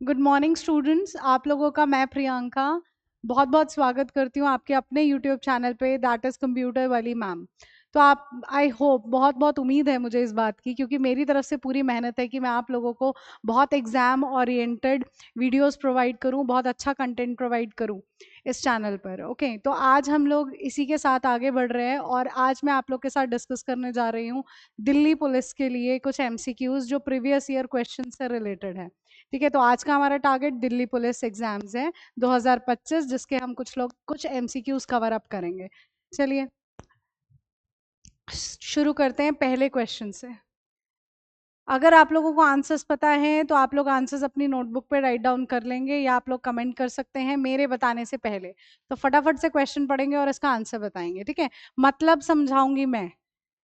Good morning students, आप लोगों का मैं प्रियंका बहुत बहुत स्वागत करती हूँ आपके अपने यूट्यूब चैनल पे, दैट इज़ कंप्यूटर वाली मैम। तो आप, आई होप, बहुत बहुत उम्मीद है मुझे इस बात की, क्योंकि मेरी तरफ से पूरी मेहनत है कि मैं आप लोगों को बहुत एग्जाम ओरिएंटेड वीडियोस प्रोवाइड करूँ, बहुत अच्छा कंटेंट प्रोवाइड करूँ इस चैनल पर। ओके, तो आज हम लोग इसी के साथ आगे बढ़ रहे हैं और आज मैं आप लोग के साथ डिस्कस करने जा रही हूँ दिल्ली पुलिस के लिए कुछ एमसीक्यूज जो प्रीवियस ईयर क्वेश्चन से रिलेटेड है। ठीक है, तो आज का हमारा टारगेट दिल्ली पुलिस एग्जाम्स है 2025, जिसके हम कुछ लोग कुछ एमसीक्यूज कवर अप करेंगे। चलिए शुरू करते हैं पहले क्वेश्चन से। अगर आप लोगों को आंसर्स पता है तो आप लोग आंसर्स अपनी नोटबुक पे राइट डाउन कर लेंगे या आप लोग कमेंट कर सकते हैं मेरे बताने से पहले। तो फटाफट से क्वेश्चन पढ़ेंगे और इसका आंसर बताएंगे। ठीक है, मतलब समझाऊंगी मैं,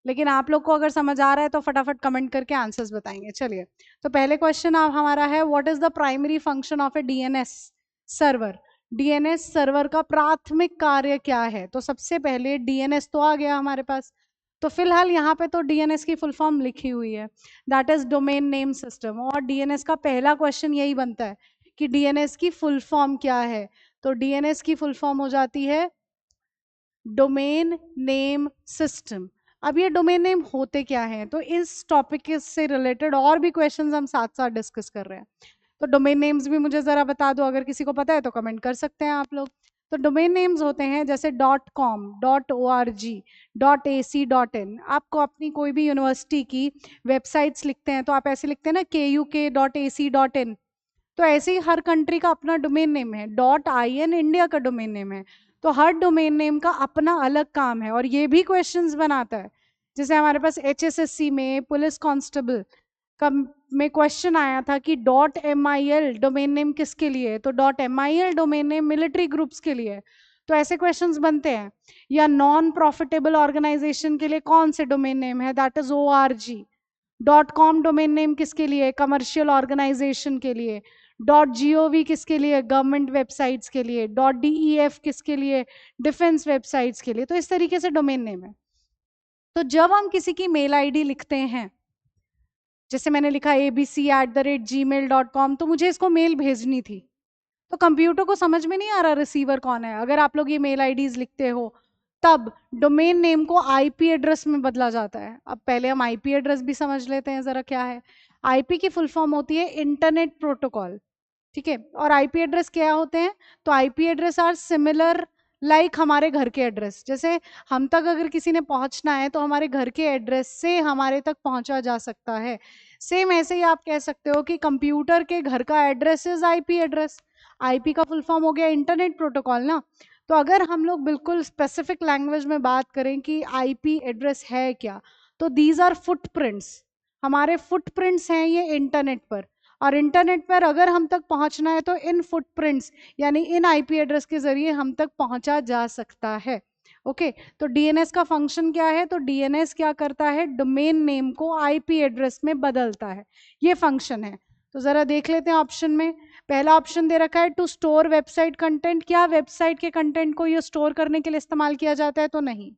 लेकिन आप लोग को अगर समझ आ रहा है तो फटाफट कमेंट करके आंसर्स बताएंगे। चलिए, तो पहले क्वेश्चन आप हमारा है, what is the primary function of A DNS server. DNS server का प्राथमिक कार्य क्या है? तो सबसे पहले डीएनएस तो आ गया हमारे पास, तो फिलहाल यहाँ पे तो डीएनएस की फुल फॉर्म लिखी हुई है, that is domain name system. और डीएनएस का पहला क्वेश्चन यही बनता है कि डीएनएस की फुल फॉर्म क्या है। तो डीएनएस की फुल फॉर्म हो जाती है डोमेन नेम सिस्टम। अब ये डोमेन नेम होते क्या हैं, तो इस टॉपिक से रिलेटेड और भी क्वेश्चंस हम साथ साथ डिस्कस कर रहे हैं। तो डोमेन नेम्स भी मुझे ज़रा बता दो, अगर किसी को पता है तो कमेंट कर सकते हैं आप लोग। तो डोमेन नेम्स होते हैं जैसे .com, .org, .ac.in। आपको अपनी कोई भी यूनिवर्सिटी की वेबसाइट्स लिखते हैं तो आप ऐसे लिखते हैं ना, KUK.ac.in। तो ऐसे ही हर कंट्री का अपना डोमेन नेम है। .in इंडिया का डोमेन नेम है। तो हर डोमेन नेम का अपना अलग काम है और ये भी क्वेश्चंस बनाता है। जैसे हमारे पास HSSC में पुलिस कांस्टेबल का में क्वेश्चन आया था कि .mil डोमेन नेम किसके लिए है, तो .mil domain name military groups के लिए है। तो ऐसे क्वेश्चंस बनते हैं। या नॉन प्रॉफिटेबल ऑर्गेनाइजेशन के लिए कौन से डोमेन नेम है, that is ORG। .com domain name किसके लिए? कमर्शियल ऑर्गेनाइजेशन के लिए। .gov किसके लिए? गवर्नमेंट वेबसाइट्स के लिए। .def किसके लिए? डिफेंस वेबसाइट्स के लिए। तो इस तरीके से डोमेन नेम है। तो जब हम किसी की मेल आईडी लिखते हैं, जैसे मैंने लिखा abc@gmail.com, तो मुझे इसको मेल भेजनी थी, तो कंप्यूटर को समझ में नहीं आ रहा रिसीवर कौन है। अगर आप लोग ये मेल आईडीज लिखते हो तब डोमेन नेम को आईपी एड्रेस में बदला जाता है। अब पहले हम आईपी एड्रेस भी समझ लेते हैं जरा क्या है। आईपी की फुल फॉर्म होती है इंटरनेट प्रोटोकॉल। ठीक है, और आईपी एड्रेस क्या होते हैं? तो IP address are similar like हमारे घर के एड्रेस। जैसे हम तक अगर किसी ने पहुंचना है तो हमारे घर के एड्रेस से हमारे तक पहुंचा जा सकता है। सेम ऐसे ही आप कह सकते हो कि कंप्यूटर के घर का address is IP address. IP का फुल फॉर्म हो गया इंटरनेट प्रोटोकॉल ना। तो अगर हम लोग बिल्कुल स्पेसिफिक लैंग्वेज में बात करें कि आईपी एड्रेस है क्या, तो दीज आर फुटप्रिंट्स। हमारे फुटप्रिंट्स हैं ये इंटरनेट पर। और इंटरनेट पर अगर हम तक पहुंचना है तो इन फुटप्रिंट्स यानी इन आईपी एड्रेस के जरिए हम तक पहुंचा जा सकता है। ओके, तो डीएनएस का फंक्शन क्या है? तो डीएनएस क्या करता है? डोमेन नेम को आईपी एड्रेस में बदलता है, ये फंक्शन है। तो जरा देख लेते हैं ऑप्शन में। पहला ऑप्शन दे रखा है टू स्टोर वेबसाइट कंटेंट। क्या वेबसाइट के कंटेंट को ये स्टोर करने के लिए इस्तेमाल किया जाता है? तो नहीं।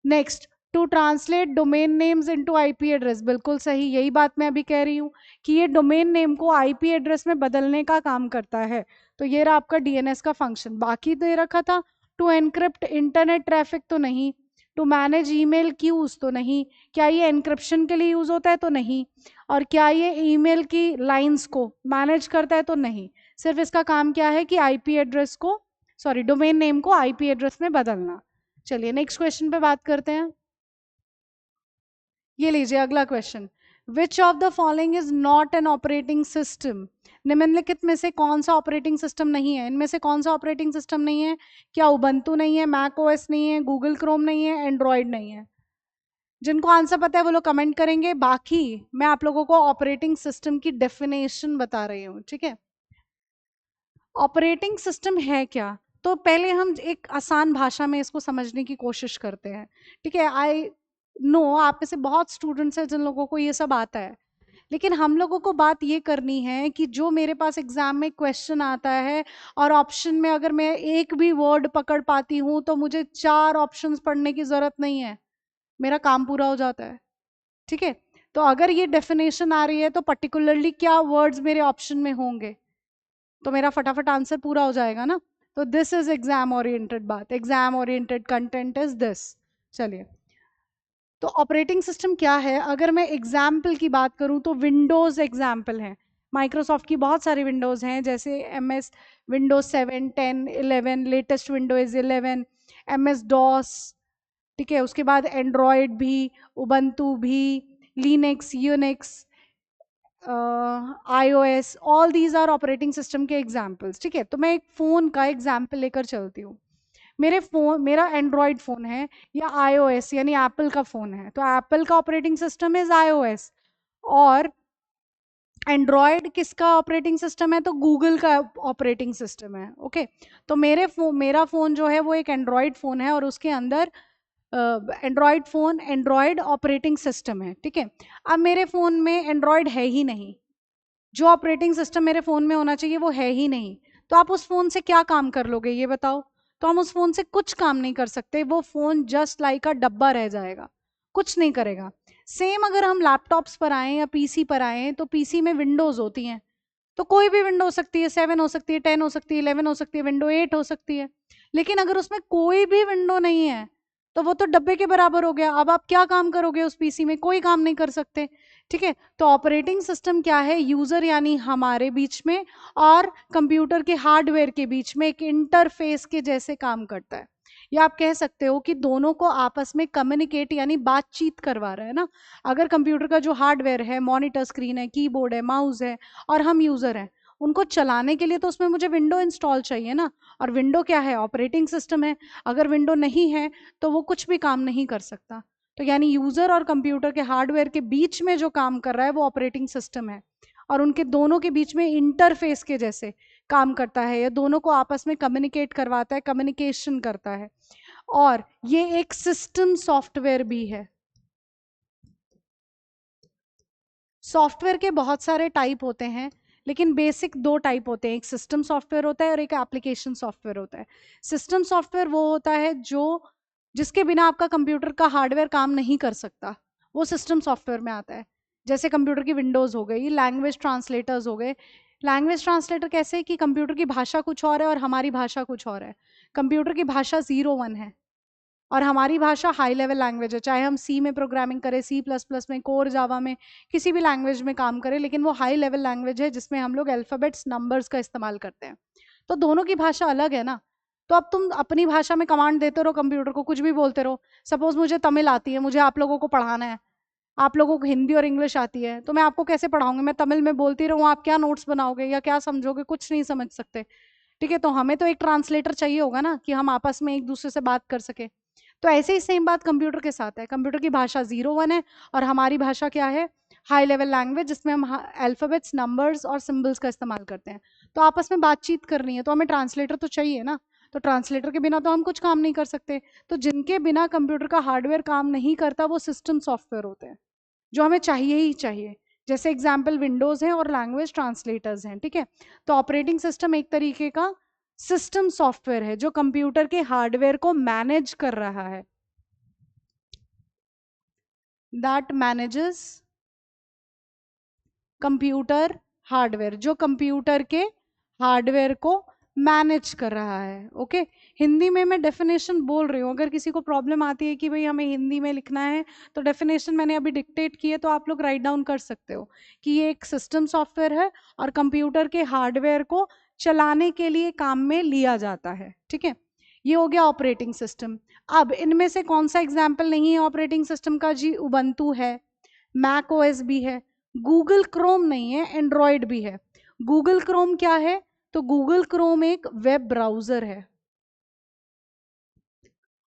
Next, to translate domain names into IP address. बिल्कुल सही, यही बात मैं अभी कह रही हूँ कि ये डोमेन नेम को आईपी एड्रेस में बदलने का काम करता है। तो ये रहा आपका डीएनएस का फंक्शन। बाकी दे रखा था टू एनक्रिप्ट इंटरनेट ट्रैफिक, तो नहीं। टू मैनेज ईमेल क्यूज, तो नहीं। क्या ये एनक्रिप्शन के लिए यूज होता है? तो नहीं। और क्या ये ईमेल की लाइंस को मैनेज करता है? तो नहीं। सिर्फ इसका काम क्या है कि आईपी एड्रेस को, सॉरी, डोमेन नेम को आईपी एड्रेस में बदलना। चलिए नेक्स्ट क्वेश्चन पे बात करते हैं। ये लीजिए अगला question, which of the following is not an operating system. निम्नलिखित में से कौन सा ऑपरेटिंग सिस्टम नहीं है? इनमें से कौन सा ऑपरेटिंग सिस्टम नहीं है? क्या उबंटू नहीं है, मैक ओएस नहीं है, गूगल क्रोम नहीं है, एंड्रॉयड नहीं है? जिनको आंसर पता है वो लोग कमेंट करेंगे, बाकी मैं आप लोगों को ऑपरेटिंग सिस्टम की डेफिनेशन बता रही हूँ। ठीक है, ऑपरेटिंग सिस्टम है क्या? तो पहले हम एक आसान भाषा में इसको समझने की कोशिश करते हैं। ठीक है, आई नो आप में से बहुत स्टूडेंट्स हैं जिन लोगों को ये सब आता है, लेकिन हम लोगों को बात ये करनी है कि जो मेरे पास एग्जाम में क्वेश्चन आता है और ऑप्शन में अगर मैं एक भी वर्ड पकड़ पाती हूँ तो मुझे 4 ऑप्शंस पढ़ने की जरूरत नहीं है, मेरा काम पूरा हो जाता है। ठीक है, तो अगर ये डेफिनेशन आ रही है तो पर्टिकुलरली क्या वर्ड्स मेरे ऑप्शन में होंगे? तो मेरा फटाफट आंसर पूरा हो जाएगा ना। तो दिस इज एग्जाम ओरिएंटेड बात, exam oriented content is this. चलिए, तो ऑपरेटिंग सिस्टम क्या है, अगर मैं एग्जाम्पल की बात करूं तो विंडोज एग्जाम्पल है। माइक्रोसॉफ्ट की बहुत सारी विंडोज हैं, जैसे M S Windows 7, 10, 11, latest Windows 11, M S DOS, ठीक है। उसके बाद एंड्रॉयड भी, उबंटू भी, Linux, Unix, iOS, all these are operating system के एग्जाम्पल्स, ठीक है। तो मैं एक फ़ोन का एग्जाम्पल लेकर चलती हूँ। मेरा एंड्रॉयड फ़ोन है या iOS यानी एप्पल का फ़ोन है, तो एप्पल का ऑपरेटिंग सिस्टम इज iOS। और एंड्रॉयड किसका ऑपरेटिंग सिस्टम है, तो गूगल का ऑपरेटिंग सिस्टम है, ओके। तो मेरा फ़ोन जो है वो एक एंड्रॉयड फ़ोन है और उसके अंदर Android phone, Android operating system है, ठीक है। अब मेरे फ़ोन में एंड्रॉयड है ही नहीं, जो ऑपरेटिंग सिस्टम मेरे फ़ोन में होना चाहिए वो है ही नहीं, तो आप उस फ़ोन से क्या काम कर लोगे ये बताओ। तो हम उस फ़ोन से कुछ काम नहीं कर सकते, वो फ़ोन जस्ट लाइक अ डब्बा रह जाएगा, कुछ नहीं करेगा। सेम अगर हम लैपटॉप्स पर आए या पीसी पर आए, तो पीसी में विंडोज़ होती हैं, तो कोई भी विंडो हो सकती है, 7 हो सकती है, 10 हो सकती है, 11 हो सकती है, विंडो 8 हो सकती है। लेकिन अगर उसमें कोई भी विंडो नहीं है, तो वो तो डब्बे के बराबर हो गया। अब आप क्या काम करोगे उस पीसी में, कोई काम नहीं कर सकते, ठीक है। तो ऑपरेटिंग सिस्टम क्या है, यूजर यानी हमारे बीच में और कंप्यूटर के हार्डवेयर के बीच में एक इंटरफेस के जैसे काम करता है। या आप कह सकते हो कि दोनों को आपस में कम्युनिकेट यानी बातचीत करवा रहा है ना। अगर कंप्यूटर का जो हार्डवेयर है, मॉनिटर स्क्रीन है, कीबोर्ड है, माउस है, और हम यूजर हैं, उनको चलाने के लिए तो उसमें मुझे विंडो इंस्टॉल चाहिए ना। और विंडो क्या है, ऑपरेटिंग सिस्टम है। अगर विंडो नहीं है तो वो कुछ भी काम नहीं कर सकता। तो यानी यूजर और कंप्यूटर के हार्डवेयर के बीच में जो काम कर रहा है वो ऑपरेटिंग सिस्टम है, और उनके दोनों के बीच में इंटरफेस के जैसे काम करता है, या दोनों को आपस में कम्युनिकेट करवाता है, कम्युनिकेशन करता है। और ये एक सिस्टम सॉफ्टवेयर भी है। सॉफ्टवेयर के बहुत सारे टाइप होते हैं, लेकिन बेसिक दो टाइप होते हैं, एक सिस्टम सॉफ्टवेयर होता है और एक एप्लीकेशन सॉफ्टवेयर होता है। सिस्टम सॉफ्टवेयर वो होता है जो जिसके बिना आपका कंप्यूटर का हार्डवेयर काम नहीं कर सकता, वो सिस्टम सॉफ्टवेयर में आता है। जैसे कंप्यूटर की विंडोज़ हो गई, लैंग्वेज ट्रांसलेटर्स हो गए। लैंग्वेज ट्रांसलेटर कैसे कि कंप्यूटर की भाषा कुछ और है और हमारी भाषा कुछ और है। कंप्यूटर की भाषा 0 1 है और हमारी भाषा हाई लेवल लैंग्वेज है, चाहे हम सी में प्रोग्रामिंग करें, C++ में, कोर जावा में, किसी भी लैंग्वेज में काम करें, लेकिन वो हाई लेवल लैंग्वेज है जिसमें हम लोग अल्फ़ाबेट्स, नंबर्स का इस्तेमाल करते हैं। तो दोनों की भाषा अलग है ना। तो अब तुम अपनी भाषा में कमांड देते रहो कंप्यूटर को, कुछ भी बोलते रहो। सपोज मुझे तमिल आती है, मुझे आप लोगों को पढ़ाना है, आप लोगों को हिंदी और इंग्लिश आती है, तो मैं आपको कैसे पढ़ाऊंगी, मैं तमिल में बोलती रहूँ, आप क्या नोट्स बनाओगे या क्या समझोगे, कुछ नहीं समझ सकते, ठीक है। तो हमें तो एक ट्रांसलेटर चाहिए होगा ना, कि हम आपस में एक दूसरे से बात कर सके। तो ऐसे ही सेम बात कंप्यूटर के साथ है, कंप्यूटर की भाषा 0 1 है और हमारी भाषा क्या है, हाई लेवल लैंग्वेज, जिसमें हम अल्फाबेट्स, नंबर्स और सिंबल्स का इस्तेमाल करते हैं। तो आपस में बातचीत करनी है तो हमें ट्रांसलेटर तो चाहिए ना। तो ट्रांसलेटर के बिना तो हम कुछ काम नहीं कर सकते। तो जिनके बिना कंप्यूटर का हार्डवेयर काम नहीं करता वो सिस्टम सॉफ्टवेयर होते हैं, जो हमें चाहिए ही चाहिए। जैसे एग्जाम्पल विंडोज हैं और लैंग्वेज ट्रांसलेटर्स हैं, ठीक है। तो ऑपरेटिंग सिस्टम एक तरीके का सिस्टम सॉफ्टवेयर है जो कंप्यूटर के हार्डवेयर को मैनेज कर रहा है, दैट मैनेजेस कंप्यूटर हार्डवेयर, जो कंप्यूटर के हार्डवेयर को मैनेज कर रहा है, ओके। हिंदी में मैं डेफिनेशन बोल रही हूँ, अगर किसी को प्रॉब्लम आती है कि भाई हमें हिंदी में लिखना है, तो डेफिनेशन मैंने अभी डिक्टेट की है, तो आप लोग राइट डाउन कर सकते हो कि ये एक सिस्टम सॉफ्टवेयर है और कंप्यूटर के हार्डवेयर को चलाने के लिए काम में लिया जाता है, ठीक है। ये हो गया ऑपरेटिंग सिस्टम। अब इनमें से कौन सा एग्जाम्पल नहीं है ऑपरेटिंग सिस्टम का जी, उबंटू है, मैक ओएस भी है, गूगल क्रोम नहीं है, एंड्रॉयड भी है। गूगल क्रोम क्या है, तो गूगल क्रोम एक वेब ब्राउजर है।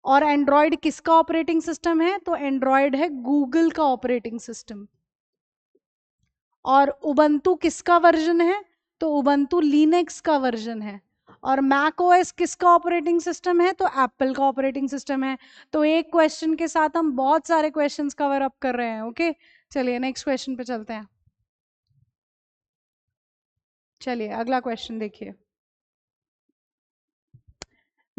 और एंड्रॉयड किसका ऑपरेटिंग सिस्टम है, तो एंड्रॉयड है गूगल का ऑपरेटिंग सिस्टम। और उबंटू किसका वर्जन है, तो उबंटू लिनक्स का वर्जन है। और मैक ओएस किसका ऑपरेटिंग सिस्टम है, तो एप्पल का ऑपरेटिंग सिस्टम है। तो एक क्वेश्चन के साथ हम बहुत सारे क्वेश्चंस कवर अप कर रहे हैं, ओके। चलिए नेक्स्ट क्वेश्चन पे चलते हैं। चलिए अगला क्वेश्चन देखिए।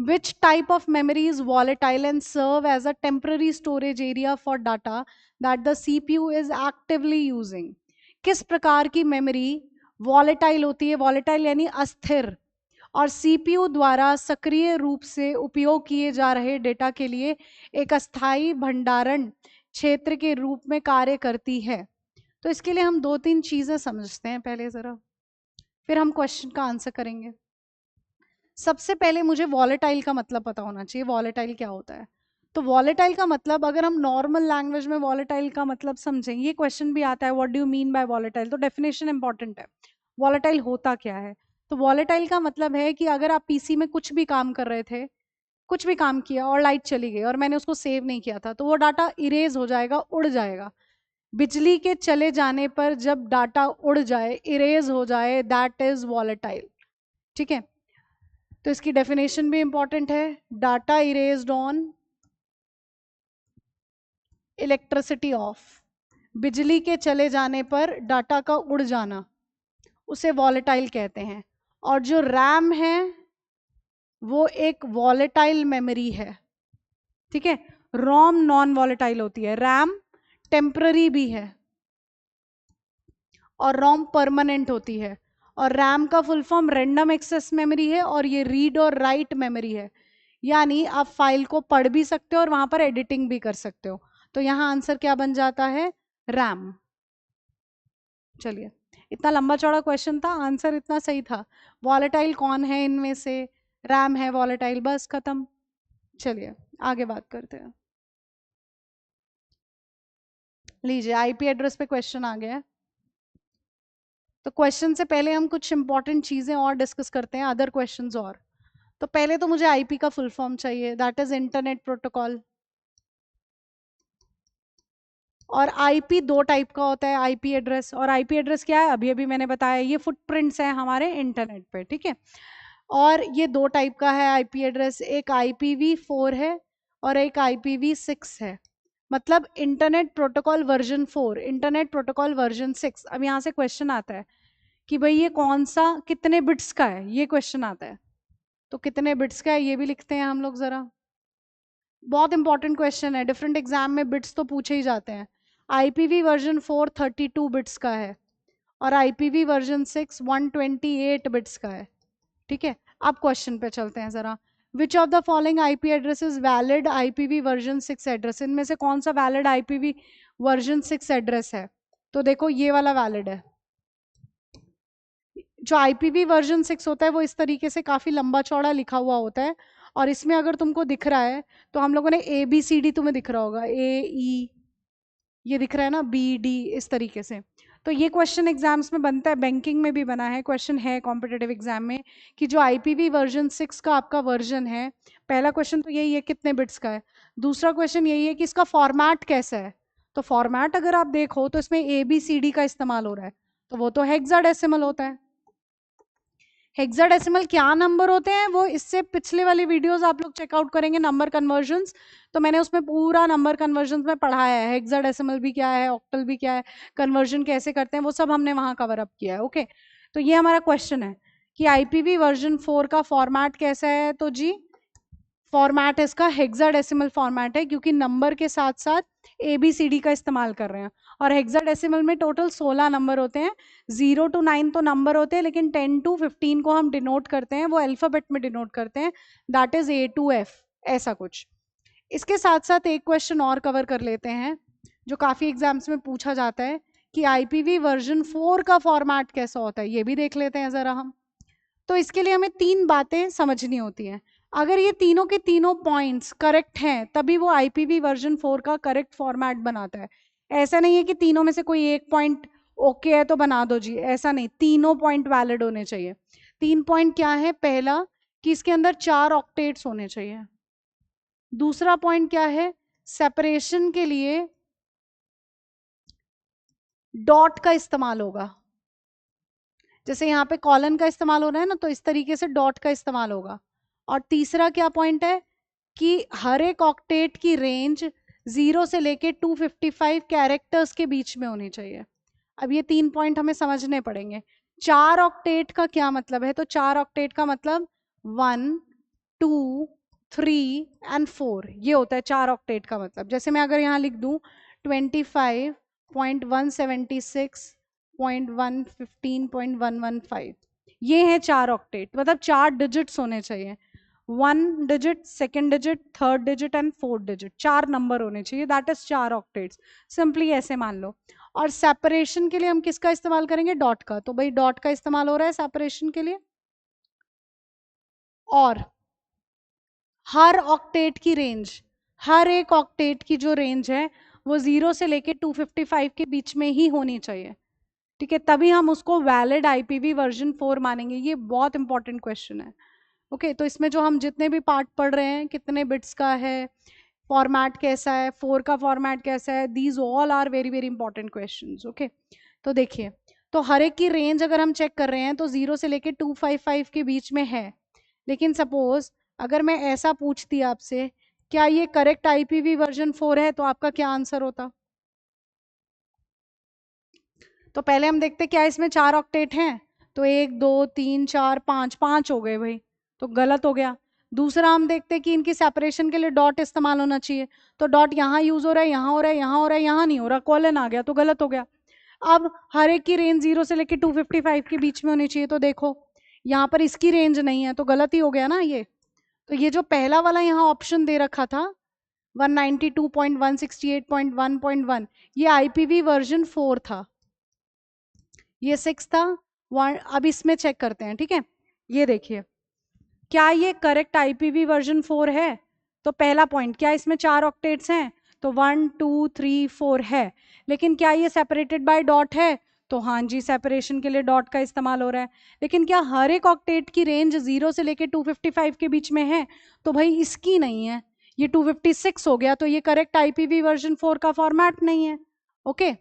Which type of memory is volatile and serve as a temporary storage area for data that the CPU is actively using? किस प्रकार की मेमोरी वॉलेटाइल होती है, वॉलेटाइल यानी अस्थिर, और सीपीयू द्वारा सक्रिय रूप से उपयोग किए जा रहे डेटा के लिए एक अस्थायी भंडारण क्षेत्र के रूप में कार्य करती है। तो इसके लिए हम दो तीन चीजें समझते हैं पहले जरा, फिर हम क्वेश्चन का आंसर करेंगे। सबसे पहले मुझे वॉलेटाइल का मतलब पता होना चाहिए, वॉलेटाइल क्या होता है। तो वॉलेटाइल का मतलब, अगर हम नॉर्मल लैंग्वेज में वॉलेटाइल का मतलब समझें, ये क्वेश्चन भी आता है what do you mean by volatile, तो डेफिनेशन इंपॉर्टेंट है। वॉलेटाइल होता क्या है? तो वॉलेटाइल का मतलब है कि अगर आप पीसी में कुछ भी काम कर रहे थे, कुछ भी काम किया और लाइट चली गई और मैंने उसको सेव नहीं किया था, तो वो डाटा इरेज हो जाएगा, उड़ जाएगा। बिजली के चले जाने पर जब डाटा उड़ जाए, इरेज हो जाए, दैट इज वॉलेटाइल। ठीक है, तो इसकी डेफिनेशन भी इंपॉर्टेंट है। Data erased on elasticity of, बिजली के चले जाने पर डाटा का उड़ जाना, उसे वॉलेटाइल कहते हैं। और जो रैम है वो एक वॉलेटाइल मेमोरी है। ठीक है, रोम नॉन वॉलेटाइल होती है, रैम टेम्पररी भी है और रोम परमानेंट होती है। और रैम का full form random access memory है, और ये रीड और राइट मेमोरी है, यानी आप फाइल को पढ़ भी सकते हो और वहां पर एडिटिंग भी कर सकते हो। तो यहाँ आंसर क्या बन जाता है? रैम। चलिए, इतना लंबा चौड़ा क्वेश्चन था, आंसर इतना सही था। वॉलेटाइल कौन है इनमें से? रैम है वॉलेटाइल, बस खत्म। चलिए आगे बात करते हैं। लीजिए, आईपी एड्रेस पे क्वेश्चन आ गया है। तो क्वेश्चन से पहले हम कुछ इंपॉर्टेंट चीजें और डिस्कस करते हैं, अदर क्वेश्चंस और। तो पहले तो मुझे आईपी का फुल फॉर्म चाहिए, दैट इज इंटरनेट प्रोटोकॉल। और आईपी दो टाइप का होता है, आईपी एड्रेस। और आईपी एड्रेस क्या है? अभी अभी मैंने बताया, ये फुटप्रिंट्स हैं हमारे इंटरनेट पे। ठीक है, और ये दो टाइप का है आईपी एड्रेस, एक IPv4 है और एक IPv6 है। मतलब internet protocol version 4, internet protocol version 6। अब यहाँ से क्वेश्चन आता है कि भाई ये कौन सा, कितने बिट्स का है, ये क्वेश्चन आता है। तो कितने बिट्स का है ये भी लिखते हैं हम लोग जरा, बहुत इंपॉर्टेंट क्वेश्चन है, डिफरेंट एग्जाम में बिट्स तो पूछे ही जाते हैं। IPv वर्जन 4 32 बिट्स का है, और IPv वर्जन 6 128 बिट्स का है। ठीक है, अब क्वेश्चन पे चलते हैं जरा। Which of the following IP address is valid IPv version 6 address? इनमें से कौन सा वैलिड IPv वर्जन 6 एड्रेस है? तो देखो ये वाला वैलिड है। जो IPv वर्जन 6 होता है वो इस तरीके से काफी लंबा चौड़ा लिखा हुआ होता है, और इसमें अगर तुमको दिख रहा है तो हम लोगों ने ABCD, तुम्हें दिख रहा होगा AE, ये दिख रहा है ना BD, इस तरीके से। तो ये क्वेश्चन एग्जाम्स में बनता है, बैंकिंग में भी बना है, क्वेश्चन है कॉम्पिटेटिव एग्जाम में, कि जो IPv वर्जन 6 का आपका वर्जन है, पहला क्वेश्चन तो यही है कितने बिट्स का है, दूसरा क्वेश्चन यही है कि इसका फॉर्मेट कैसा है। तो फॉर्मेट अगर आप देखो तो इसमें ABCD का इस्तेमाल हो रहा है, तो वो तो हेक्साडेसिमल होता है। हेक्साडेसिमल क्या नंबर होते हैं, वो इससे पिछले वाली वीडियोस आप लोग चेकआउट करेंगे, नंबर कन्वर्जन्स, तो मैंने उसमें पूरा नंबर कन्वर्जन्स में पढ़ाया है, हेक्साडेसिमल भी क्या है, ऑक्टल भी क्या है, कन्वर्जन कैसे करते हैं, वो सब हमने वहां कवर अप किया है। ओके, तो ये हमारा क्वेश्चन है कि IPv वर्जन 4 का फॉर्मेट कैसा है। तो जी, फॉर्मेट इसका हेक्साडेसिमल फॉर्मेट है, क्योंकि नंबर के साथ साथ ABCD का इस्तेमाल कर रहे हैं। और हेक्साडेसिमल में टोटल 16 नंबर होते हैं, 0 to 9 तो नंबर होते हैं, लेकिन 10 to 15 को हम डिनोट करते हैं, वो अल्फाबेट में डिनोट करते हैं, that is A to F, ऐसा कुछ। इसके साथ साथ एक क्वेश्चन और कवर कर लेते हैं, जो काफी एग्जाम्स में पूछा जाता है, कि IPv वर्जन 4 का फॉर्मेट कैसा होता है, ये भी देख लेते हैं जरा हम। तो इसके लिए हमें तीन बातें समझनी होती हैं। अगर ये तीनों के तीनों पॉइंट्स करेक्ट हैं, तभी वो IPv वर्जन 4 का करेक्ट फॉर्मेट बनाता है। ऐसा नहीं है कि तीनों में से कोई एक पॉइंट ओके है तो बना दो जी, ऐसा नहीं, तीनों पॉइंट वैलिड होने चाहिए। तीन पॉइंट क्या है? पहला, कि इसके अंदर 4 ऑक्टेट्स होने चाहिए। दूसरा पॉइंट क्या है? सेपरेशन के लिए डॉट का इस्तेमाल होगा, जैसे यहाँ पे कॉलन का इस्तेमाल हो रहा है ना, तो इस तरीके से डॉट का इस्तेमाल होगा। और तीसरा क्या पॉइंट है कि हर एक ऑक्टेट की रेंज 0 से लेके 255 कैरेक्टर्स के बीच में होनी चाहिए। अब ये तीन पॉइंट हमें समझने पड़ेंगे। 4 ऑक्टेट का क्या मतलब है? तो 4 ऑक्टेट का मतलब 1 2 3 एंड 4, ये होता है 4 ऑक्टेट का मतलब। जैसे मैं अगर यहाँ लिख दूं 25.176 15.115, ये है 4 ऑक्टेट, मतलब 4 डिजिट्स होने चाहिए। 1 digit, second digit, third digit and fourth digit, 4 number होने चाहिए, दैट इज 4 ऑक्टेट्स। सिंपली ऐसे मान लो। और सेपरेशन के लिए हम किसका इस्तेमाल करेंगे? डॉट का। तो भाई डॉट का इस्तेमाल हो रहा है सेपरेशन के लिए। और हर ऑक्टेट की रेंज, हर एक ऑक्टेट की जो रेंज है वो 0 से लेके 255 के बीच में ही होनी चाहिए, ठीक है? तभी हम उसको वैलिड आईपीवी वर्जन 4 मानेंगे। ये बहुत इंपॉर्टेंट क्वेश्चन है। ओके, तो इसमें जो हम जितने भी पार्ट पढ़ रहे हैं, कितने बिट्स का है, फॉर्मेट कैसा है, 4 का फॉर्मेट कैसा है, these all are very very important questions. Okay, तो देखिए, तो हर एक की रेंज अगर हम चेक कर रहे हैं तो 0 से लेके 255 के बीच में है। लेकिन सपोज अगर मैं ऐसा पूछती आपसे, क्या ये करेक्ट आईपीवी वर्जन 4 है, तो आपका क्या आंसर होता? तो पहले हम देखते क्या इसमें 4 ऑक्टेट हैं, तो 1 2 3 4 5, 5 हो गए भाई, तो गलत हो गया। दूसरा हम देखते कि इनकी सेपरेशन के लिए डॉट इस्तेमाल होना चाहिए, तो डॉट यहाँ यूज हो रहा है, यहाँ हो रहा है, यहाँ हो रहा है, यहाँ नहीं हो रहा, कॉलन आ गया, तो गलत हो गया। अब हर एक की रेंज 0 से लेकर 255 के बीच में होनी चाहिए, तो देखो यहाँ पर इसकी रेंज नहीं है, तो गलत ही हो गया ना ये। तो ये जो पहला वाला यहाँ ऑप्शन दे रखा था 192.168.1.1, ये आईपीवी वर्जन 4 था, ये 6 था। अब इसमें चेक करते हैं, ठीक है? ये देखिए, क्या ये करेक्ट आईपीवी वर्जन 4 है? तो पहला पॉइंट, क्या इसमें 4 ऑक्टेट्स हैं? तो 1 2 3 4 है। लेकिन क्या ये सेपरेटेड बाय डॉट है? तो हाँ जी, सेपरेशन के लिए डॉट का इस्तेमाल हो रहा है। लेकिन क्या हर एक ऑक्टेट की रेंज 0 से लेकर 255 के बीच में है? तो भाई इसकी नहीं है, ये 256 हो गया, तो ये करेक्ट आईपीवी वर्जन 4 का फॉर्मेट नहीं है। ओके,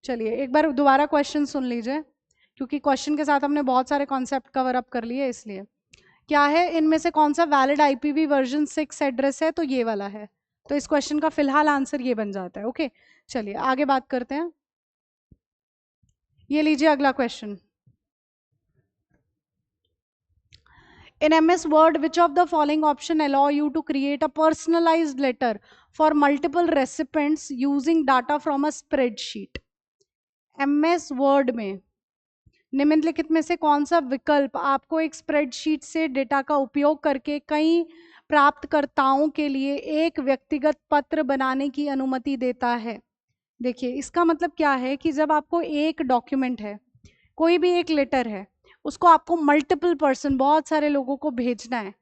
चलिए एक बार दोबारा क्वेश्चन सुन लीजिए, क्योंकि क्वेश्चन के साथ हमने बहुत सारे कॉन्सेप्ट कवर अप कर लिए, इसलिए। क्या है इनमें से कौन सा वैलिड आईपीवी वर्जन 6 एड्रेस है? तो ये वाला है। तो इस क्वेश्चन का फिलहाल आंसर ये बन जाता है। ओके, चलिए आगे बात करते हैं। ये लीजिए अगला question. In MS Word, which of the following option allow you to create a personalized letter for multiple recipients using data from a spreadsheet? MS Word में निम्नलिखित में से कौन सा विकल्प आपको एक स्प्रेडशीट से डेटा का उपयोग करके कई प्राप्तकर्ताओं के लिए एक व्यक्तिगत पत्र बनाने की अनुमति देता है? देखिए, इसका मतलब क्या है कि जब आपको एक डॉक्यूमेंट है, कोई भी एक लेटर है, उसको आपको मल्टीपल पर्सन, बहुत सारे लोगों को भेजना है,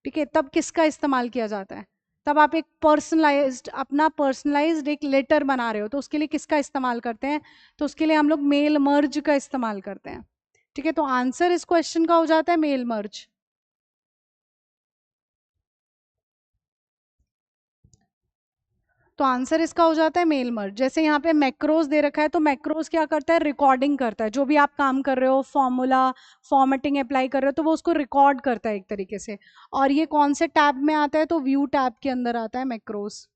ठीक है? तब किसका इस्तेमाल किया जाता है? तब आप एक पर्सनलाइज्ड, अपना पर्सनलाइज्ड एक लेटर बना रहे हो, तो उसके लिए किसका इस्तेमाल करते हैं? तो उसके लिए हम लोग मेल मर्ज का इस्तेमाल करते हैं, ठीक है? तो आंसर इस क्वेश्चन का हो जाता है मेल मर्ज। तो आंसर इसका हो जाता है मेल मर्ज। जैसे यहाँ पे मैक्रोज दे रखा है, तो मैक्रोज क्या करता है? रिकॉर्डिंग करता है। जो भी आप काम कर रहे हो, फॉर्मूला, फॉर्मेटिंग अप्लाई कर रहे हो, तो वो उसको रिकॉर्ड करता है एक तरीके से। और ये कौन से टैब में आता है? तो व्यू टैब के अंदर आता है मैक्रोज।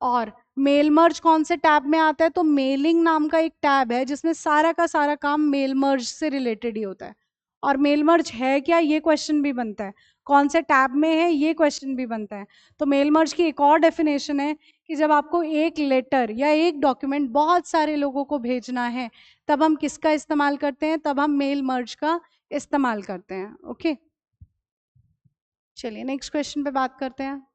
और मेल मर्ज कौन से टैब में आता है? तो मेलिंग नाम का एक टैब है जिसमें सारा का सारा काम मेल मर्ज से रिलेटेड ही होता है। और मेल मर्ज है क्या, ये क्वेश्चन भी बनता है। कौन से टैब में है, ये क्वेश्चन भी बनता है। तो मेल मर्ज की एक और डेफिनेशन है कि जब आपको एक लेटर या एक डॉक्यूमेंट बहुत सारे लोगों को भेजना है, तब हम किसका इस्तेमाल करते हैं? तब हम मेल मर्ज का इस्तेमाल करते हैं। ओके, चलिए नेक्स्ट क्वेश्चन पे बात करते हैं।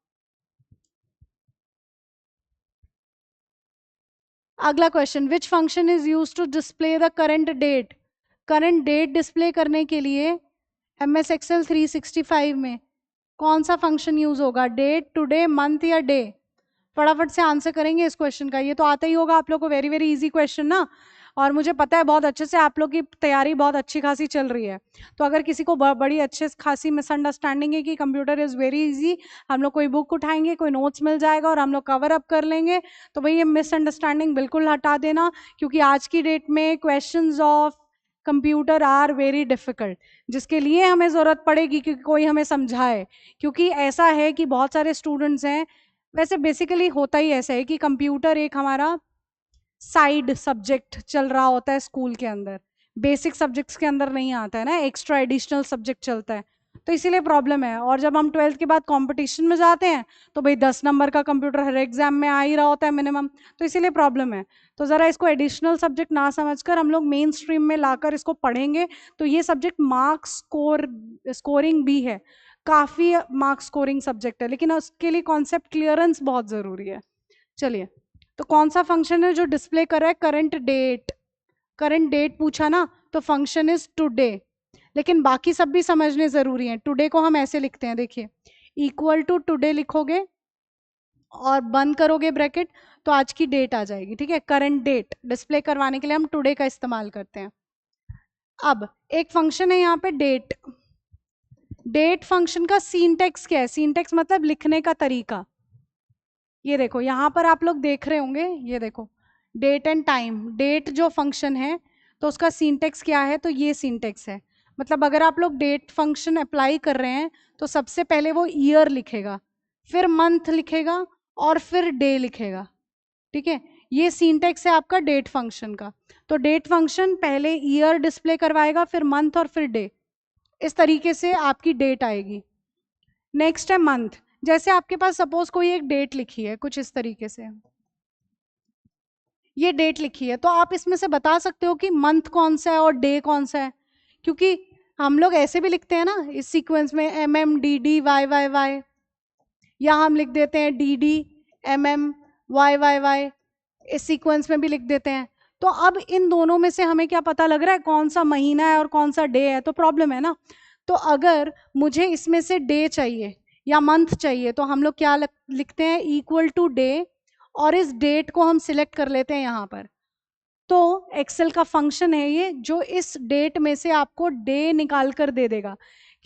अगला question, which function is use to display the current date? Current date display करने के लिए एम एस एक्सेल 365 में कौन सा फंक्शन यूज होगा? डेट, टुडे, मंथ या डे? फटाफट से आंसर करेंगे इस क्वेश्चन का, ये तो आता ही होगा आप लोग को, वेरी वेरी इजी क्वेश्चन ना। और मुझे पता है बहुत अच्छे से आप लोग की तैयारी बहुत अच्छी खासी चल रही है। तो अगर किसी को बड़ी अच्छे खासी मिसअंडरस्टैंडिंग है कि कंप्यूटर इज़ वेरी इजी, हम लोग कोई बुक उठाएंगे, कोई नोट्स मिल जाएगा और हम लोग कवर अप कर लेंगे, तो भाई ये मिसअंडरस्टैंडिंग बिल्कुल हटा देना। क्योंकि आज की डेट में questions of computer are very difficult, जिसके लिए हमें ज़रूरत पड़ेगी कि कोई हमें समझाए। क्योंकि ऐसा है कि बहुत सारे स्टूडेंट्स हैं, वैसे बेसिकली होता ही ऐसा है कि कंप्यूटर एक हमारा साइड सब्जेक्ट चल रहा होता है स्कूल के अंदर, बेसिक सब्जेक्ट्स के अंदर नहीं आता है ना, एक्स्ट्रा एडिशनल सब्जेक्ट चलता है। तो इसीलिए प्रॉब्लम है। और जब हम 12th के बाद कंपटीशन में जाते हैं तो भाई 10 नंबर का कंप्यूटर हर एग्जाम में आ ही रहा होता है मिनिमम, तो इसीलिए प्रॉब्लम है। तो ज़रा इसको एडिशनल सब्जेक्ट ना समझकर हम लोग मेन स्ट्रीम में लाकर इसको पढ़ेंगे तो ये सब्जेक्ट मार्क्स स्कोरिंग भी है, काफ़ी मार्क्स स्कोरिंग सब्जेक्ट है, लेकिन उसके लिए कॉन्सेप्ट क्लियरेंस बहुत ज़रूरी है। चलिए, तो कौन सा फंक्शन है जो डिस्प्ले कर रहा है करंट डेट? करंट डेट पूछा ना, तो फंक्शन इज टुडे, लेकिन बाकी सब भी समझने जरूरी है। टुडे को हम ऐसे लिखते हैं, देखिए, इक्वल टू टुडे लिखोगे और बंद करोगे ब्रैकेट तो आज की डेट आ जाएगी, ठीक है। करंट डेट डिस्प्ले करवाने के लिए हम टुडे का इस्तेमाल करते हैं। अब एक फंक्शन है यहाँ पे डेट। डेट फंक्शन का सिंटैक्स क्या है? सिंटैक्स मतलब लिखने का तरीका। ये देखो यहाँ पर आप लोग देख रहे होंगे, ये देखो डेट एंड टाइम। डेट जो फंक्शन है तो उसका सिंटैक्स क्या है? तो ये सिंटैक्स है। मतलब अगर आप लोग डेट फंक्शन अप्लाई कर रहे हैं तो सबसे पहले वो ईयर लिखेगा, फिर मंथ लिखेगा और फिर डे लिखेगा, ठीक है। ये सिंटैक्स है आपका डेट फंक्शन का। तो डेट फंक्शन पहले ईयर डिस्प्ले करवाएगा, फिर मंथ और फिर डे। इस तरीके से आपकी डेट आएगी। नेक्स्ट है मंथ। जैसे आपके पास सपोज कोई एक डेट लिखी है कुछ इस तरीके से, ये डेट लिखी है, तो आप इसमें से बता सकते हो कि मंथ कौन सा है और डे कौन सा है, क्योंकि हम लोग ऐसे भी लिखते हैं ना इस सीक्वेंस में, M M D D Y Y Y, या हम लिख देते हैं D D M M Y Y Y, इस सीक्वेंस में भी लिख देते हैं। तो अब इन दोनों में से हमें क्या पता लग रहा है कौन सा महीना है और कौन सा डे है? तो प्रॉब्लम है ना। तो अगर मुझे इसमें से डे चाहिए या मंथ चाहिए तो हम लोग क्या लिखते हैं? इक्वल टू डे, और इस डेट को हम सिलेक्ट कर लेते हैं यहाँ पर। तो एक्सेल का फंक्शन है ये जो इस डेट में से आपको डे निकाल कर दे देगा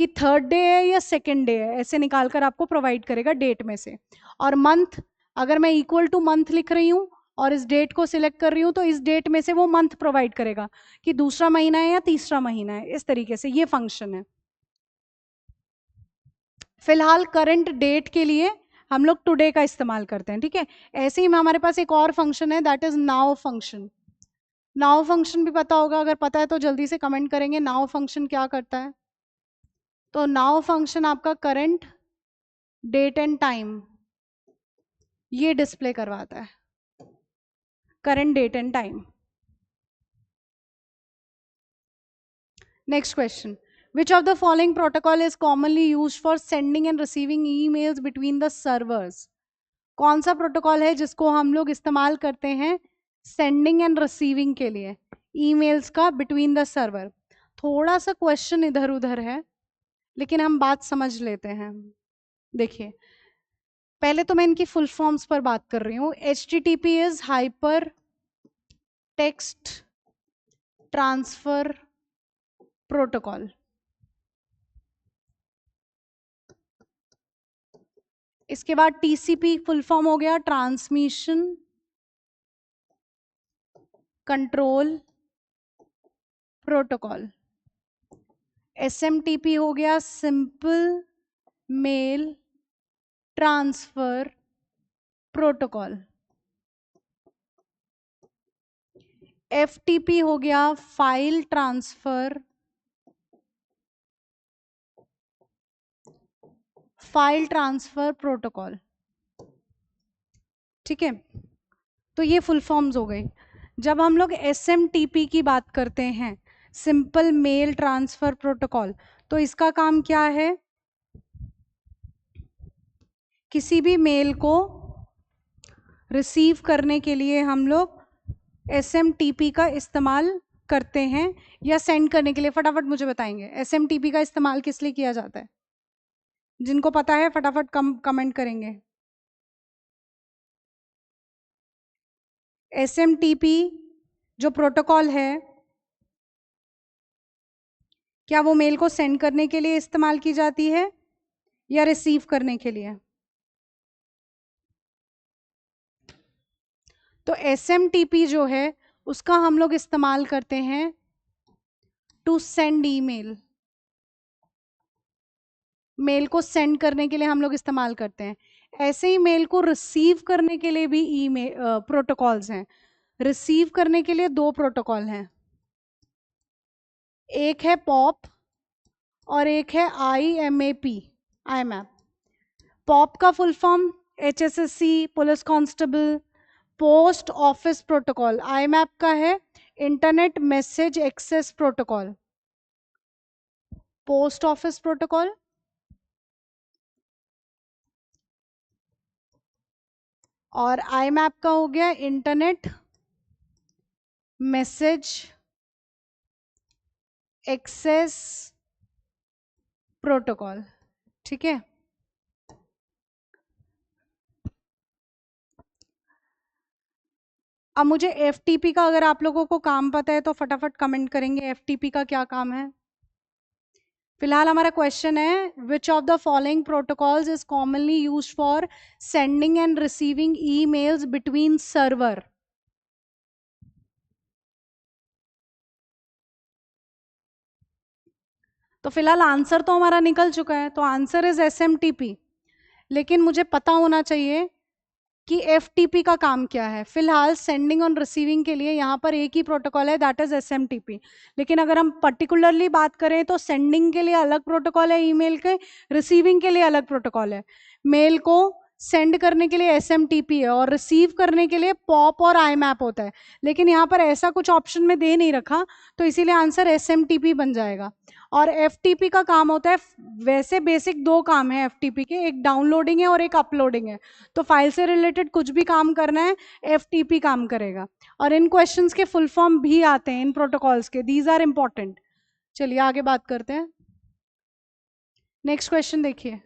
कि थर्ड डे है या सेकेंड डे है, ऐसे निकाल कर आपको प्रोवाइड करेगा डेट में से। और मंथ, अगर मैं इक्वल टू मंथ लिख रही हूँ और इस डेट को सिलेक्ट कर रही हूँ तो इस डेट में से वो मंथ प्रोवाइड करेगा कि दूसरा महीना है या तीसरा महीना है। इस तरीके से ये फंक्शन है। फिलहाल करंट डेट के लिए हम लोग टुडे का इस्तेमाल करते हैं, ठीक है। ऐसे ही में हमारे पास एक और फंक्शन है, that is now function. Now function भी पता होगा, अगर पता है तो जल्दी से कमेंट करेंगे नाउ फंक्शन क्या करता है। तो नाउ फंक्शन आपका करंट डेट एंड टाइम ये डिस्प्ले करवाता है, current date and time. Next question, which of the following protocol is commonly used for sending and receiving emails between the servers? कौन सा प्रोटोकॉल है जिसको हम लोग इस्तेमाल करते हैं सेंडिंग एंड रिसीविंग के लिए ईमेल्स का बिटवीन द सर्वर? थोड़ा सा क्वेश्चन इधर उधर है लेकिन हम बात समझ लेते हैं। देखिए, पहले तो मैं इनकी फुल फॉर्म्स पर बात कर रही हूँ। HTTP is hyper text transfer protocol. इसके बाद TCP फुल फॉर्म हो गया ट्रांसमिशन कंट्रोल प्रोटोकॉल। SMTP हो गया simple mail transfer protocol. FTP हो गया फाइल ट्रांसफर प्रोटोकॉल, ठीक है। तो ये फुल फॉर्म्स हो गई। जब हम लोग SMTP की बात करते हैं, सिंपल मेल ट्रांसफर प्रोटोकॉल, तो इसका काम क्या है? किसी भी मेल को रिसीव करने के लिए हम लोग SMTP का इस्तेमाल करते हैं, या सेंड करने के लिए। फटाफट मुझे बताएंगे SMTP का इस्तेमाल किस लिए किया जाता है? जिनको पता है फटाफट कमेंट करेंगे। SMTP जो प्रोटोकॉल है, क्या वो मेल को सेंड करने के लिए इस्तेमाल की जाती है या रिसीव करने के लिए? तो SMTP जो है उसका हम लोग इस्तेमाल करते हैं टू सेंड ईमेल। मेल को सेंड करने के लिए हम लोग इस्तेमाल करते हैं। ऐसे ही मेल को रिसीव करने के लिए भी ईमेल प्रोटोकॉल्स हैं। रिसीव करने के लिए दो प्रोटोकॉल हैं, एक है पॉप और एक है IMAP, IMAP। पॉप का full form HSSC, police constable, post office protocol. IMAP का है internet message access protocol, post office protocol. और IMAP का हो गया इंटरनेट मैसेज एक्सेस प्रोटोकॉल। ठीक है, अब मुझे FTP का अगर आप लोगों को काम पता है तो फटाफट कमेंट करेंगे FTP का क्या काम है। फिलहाल हमारा क्वेश्चन है which of the following protocols is commonly used for sending end receiving emails between server. तो फिलहाल आंसर तो हमारा निकल चुका है, तो आंसर इज SMTP। लेकिन मुझे पता होना चाहिए कि FTP का काम क्या है। फिलहाल सेंडिंग और रिसीविंग के लिए यहाँ पर एक ही प्रोटोकॉल है, दैट इज SMTP। लेकिन अगर हम पर्टिकुलरली बात करें तो सेंडिंग के लिए अलग प्रोटोकॉल है ईमेल के, रिसीविंग के लिए अलग प्रोटोकॉल है। मेल को सेंड करने के लिए SMTP है और रिसीव करने के लिए पॉप और IMAP होता है। लेकिन यहाँ पर ऐसा कुछ ऑप्शन में दे नहीं रखा, तो इसीलिए आंसर SMTP बन जाएगा। और FTP का काम होता है, वैसे बेसिक दो काम है FTP के, एक डाउनलोडिंग है और एक अपलोडिंग है। तो फाइल से रिलेटेड कुछ भी काम करना है FTP काम करेगा। और इन क्वेश्चंस के फुल फॉर्म भी आते हैं इन प्रोटोकॉल्स के, दीज आर इंपॉर्टेंट। चलिए आगे बात करते हैं। नेक्स्ट क्वेश्चन देखिए।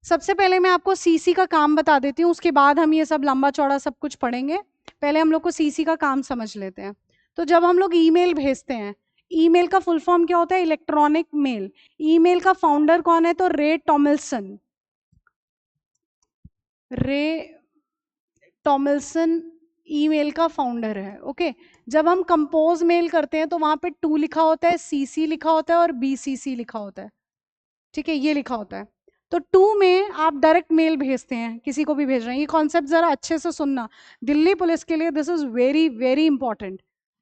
सबसे पहले मैं आपको CC का काम बता देती हूँ, उसके बाद हम ये सब लंबा चौड़ा सब कुछ पढ़ेंगे। पहले हम लोग को CC का काम समझ लेते हैं। तो जब हम लोग ईमेल भेजते हैं, ईमेल का फुल फॉर्म क्या होता है? Electronic mail. ईमेल का फाउंडर कौन है? तो Ray Tomlinson. Ray Tomlinson email का फाउंडर है। ओके, जब हम कंपोज मेल करते हैं तो वहां पे 2 लिखा होता है, CC लिखा होता है और BCC लिखा होता है। ठीक है, ये लिखा होता है। तो 2 में आप डायरेक्ट मेल भेजते हैं, किसी को भी भेज रहे हैं। ये कॉन्सेप्ट जरा अच्छे से सुनना, दिल्ली पुलिस के लिए this is very very important.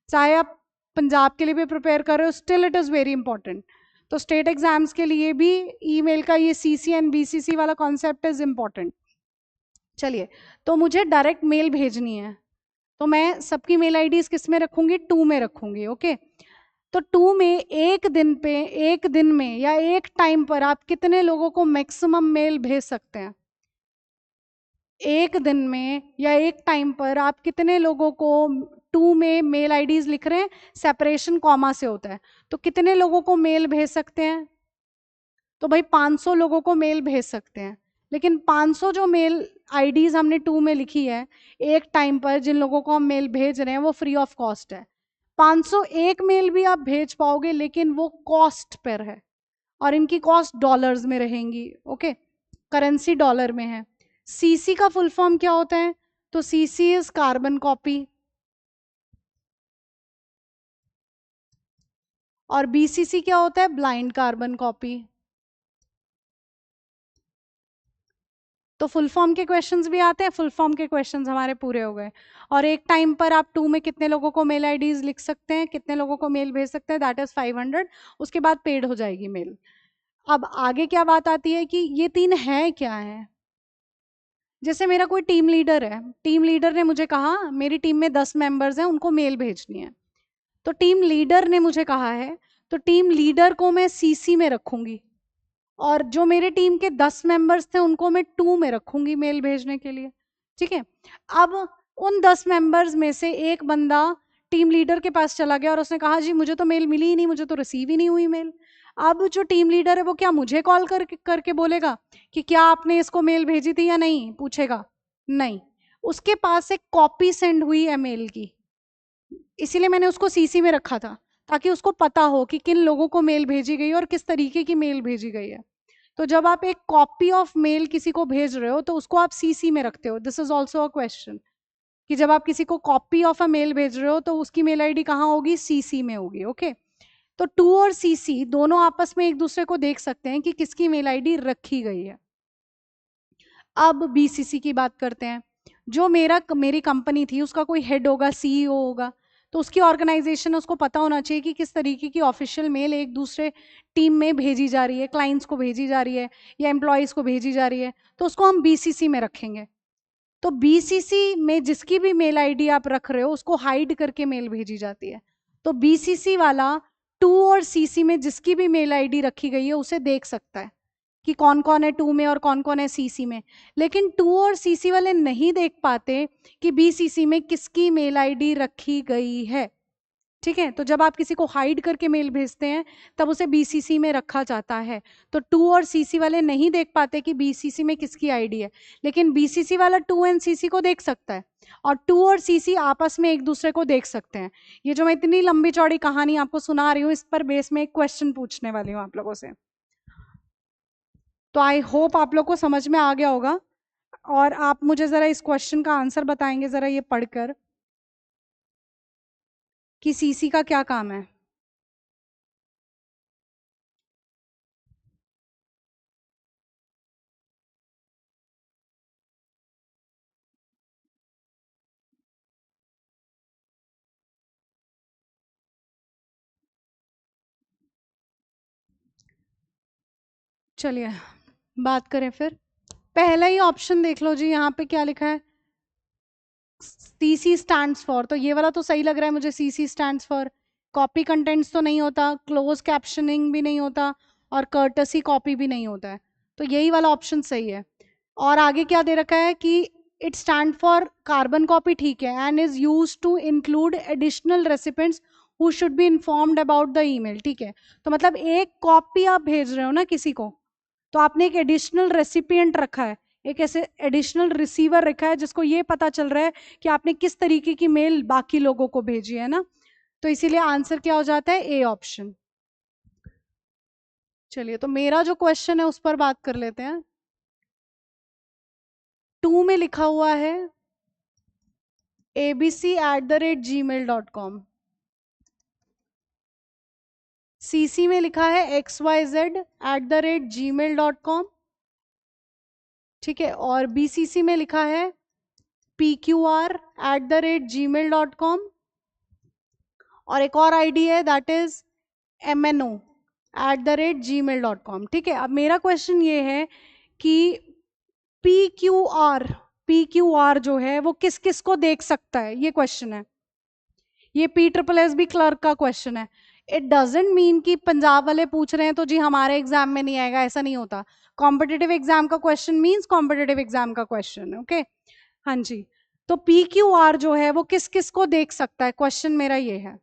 चाहे आप पंजाब के लिए भी प्रिपेयर कर रहे हो, still it is very important. तो स्टेट एग्जाम्स के लिए भी ईमेल का ये CC एंड BCC वाला कॉन्सेप्ट इज इंपॉर्टेंट। चलिए, तो मुझे डायरेक्ट मेल भेजनी है, तो मैं सबकी मेल आईडीज किस में रखूंगी? 2 में रखूंगी। ओके, तो 2 में एक दिन में या एक टाइम पर आप कितने लोगों को मैक्सिमम मेल भेज सकते हैं? एक दिन में या एक टाइम पर आप कितने लोगों को 2 में मेल आईडीज लिख रहे हैं, सेपरेशन कॉमा से होता है, तो कितने लोगों को मेल भेज सकते हैं? तो भाई 500 लोगों को मेल भेज सकते हैं। लेकिन 500 जो मेल आईडीज हमने 2 में लिखी है एक टाइम पर, जिन लोगों को हम मेल भेज रहे हैं, वो फ्री ऑफ कॉस्ट है। 501 मेल भी आप भेज पाओगे, लेकिन वो कॉस्ट पर है, और इनकी कॉस्ट डॉलर्स में रहेंगी। ओके, करेंसी डॉलर में है। CC का फुल फॉर्म क्या होता है? तो CC इज कार्बन कॉपी, और BCC क्या होता है? Blind carbon copy. तो फुल फॉर्म के क्वेश्चंस भी आते हैं, फुल फॉर्म के क्वेश्चंस हमारे पूरे हो गए। और एक टाइम पर आप 2 में कितने लोगों को मेल आईडीज लिख सकते हैं, कितने लोगों को मेल भेज सकते हैं? That is 500। उसके बाद पेड हो जाएगी मेल। अब आगे क्या बात आती है कि ये 3 है क्या है? जैसे मेरा कोई टीम लीडर है, टीम लीडर ने मुझे कहा मेरी टीम में 10 मेंबर्स हैं, उनको मेल भेजनी है। तो टीम लीडर ने मुझे कहा है, तो टीम लीडर को मैं CC में रखूंगी, और जो मेरे टीम के 10 मेंबर्स थे उनको मैं 2 में रखूंगी मेल भेजने के लिए। ठीक है, अब उन 10 मेंबर्स में से एक बंदा टीम लीडर के पास चला गया और उसने कहा जी मुझे तो मेल मिली ही नहीं, मुझे तो रिसीव ही नहीं हुई मेल। अब जो टीम लीडर है वो क्या मुझे कॉल करके बोलेगा कि क्या आपने इसको मेल भेजी थी या नहीं? पूछेगा नहीं। उसके पास एक कॉपी सेंड हुई है मेल की, इसीलिए मैंने उसको CC में रखा था, ताकि उसको पता हो कि किन लोगों को मेल भेजी गई और किस तरीके की मेल भेजी गई है। तो जब आप एक कॉपी ऑफ मेल किसी को भेज रहे हो तो उसको आप CC में रखते हो। This is also a question, कि जब आप किसी को कॉपी ऑफ अ मेल भेज रहे हो तो उसकी मेल आईडी कहाँ होगी? CC में होगी। ओके, तो 2 और CC दोनों आपस में एक दूसरे को देख सकते हैं कि किसकी मेल आईडी रखी गई है। अब BCC की बात करते हैं। जो मेरी कंपनी थी उसका कोई हेड होगा, CEO होगा, तो उसकी ऑर्गेनाइजेशन, उसको पता होना चाहिए कि किस तरीके की ऑफिशियल मेल एक दूसरे टीम में भेजी जा रही है, क्लाइंट्स को भेजी जा रही है या एम्प्लॉयज़ को भेजी जा रही है, तो उसको हम बीसीसी में रखेंगे। तो बीसीसी में जिसकी भी मेल आईडी आप रख रहे हो उसको हाइड करके मेल भेजी जाती है। तो बीसीसी वाला टू और सीसी में जिसकी भी मेल आईडी रखी गई है उसे देख सकता है कि कौन कौन है टू में और कौन कौन है सीसी में। लेकिन टू और सीसी वाले नहीं देख पाते कि बीसीसी में किसकी मेल आईडी रखी गई है। ठीक है, तो जब आप किसी को हाइड करके मेल भेजते हैं तब उसे बीसीसी में रखा जाता है। तो टू और सीसी वाले नहीं देख पाते कि बीसीसी में किसकी आईडी है, लेकिन बीसीसी वाला टू एंड सीसी को देख सकता है और टू और सीसी आपस में एक दूसरे को देख सकते हैं। ये जो मैं इतनी लंबी चौड़ी कहानी आपको सुना रही हूँ, इस पर बेस में एक क्वेश्चन पूछने वाली हूँ आप लोगों से। तो आई होप आप लोग को समझ में आ गया होगा और आप मुझे ज़रा इस क्वेश्चन का आंसर बताएंगे ज़रा ये पढ़कर कि सीसी का क्या काम है। चलिए बात करें फिर। पहला ही ऑप्शन देख लो जी, यहाँ पे क्या लिखा है, सीसी स्टैंड्स फॉर। तो ये वाला तो सही लग रहा है मुझे, CC stands for. Copy contents तो नहीं होता, क्लोज कैप्शनिंग भी नहीं होता और कर्टसी कॉपी भी नहीं होता है, तो यही वाला ऑप्शन सही है। और आगे क्या दे रखा है कि it stand for carbon copy, ठीक है, and is use to include additional recipients who should be informed about the email. ठीक है, तो मतलब एक कॉपी आप भेज रहे हो ना किसी को, तो आपने एक एडिशनल रेसिपिएंट रखा है, एक ऐसे एडिशनल रिसीवर रखा है जिसको ये पता चल रहा है कि आपने किस तरीके की मेल बाकी लोगों को भेजी है ना। तो इसीलिए आंसर क्या हो जाता है, ए ऑप्शन। चलिए, तो मेरा जो क्वेश्चन है उस पर बात कर लेते हैं। टू में लिखा हुआ है abc@gmail.com, सीसी में लिखा है xyz@gmail.com, ठीक है, और बीसीसी में लिखा है pqr@gmail.com, और एक और आईडी है दैट इज mno@gmail.com। ठीक है, अब मेरा क्वेश्चन ये है कि पी क्यू आर जो है वो किस किस को देख सकता है, ये क्वेश्चन है। ये PSSB क्लर्क का क्वेश्चन है। इट डजेंट मीन कि पंजाब वाले पूछ रहे हैं तो जी हमारे एग्जाम में नहीं आएगा, ऐसा नहीं होता। कॉम्पिटिटिव एग्जाम का क्वेश्चन मीन्स कॉम्पिटिटिव एग्जाम का क्वेश्चन, ओके। हाँ जी, तो PQR जो है वो किस किस को देख सकता है, क्वेश्चन मेरा ये है।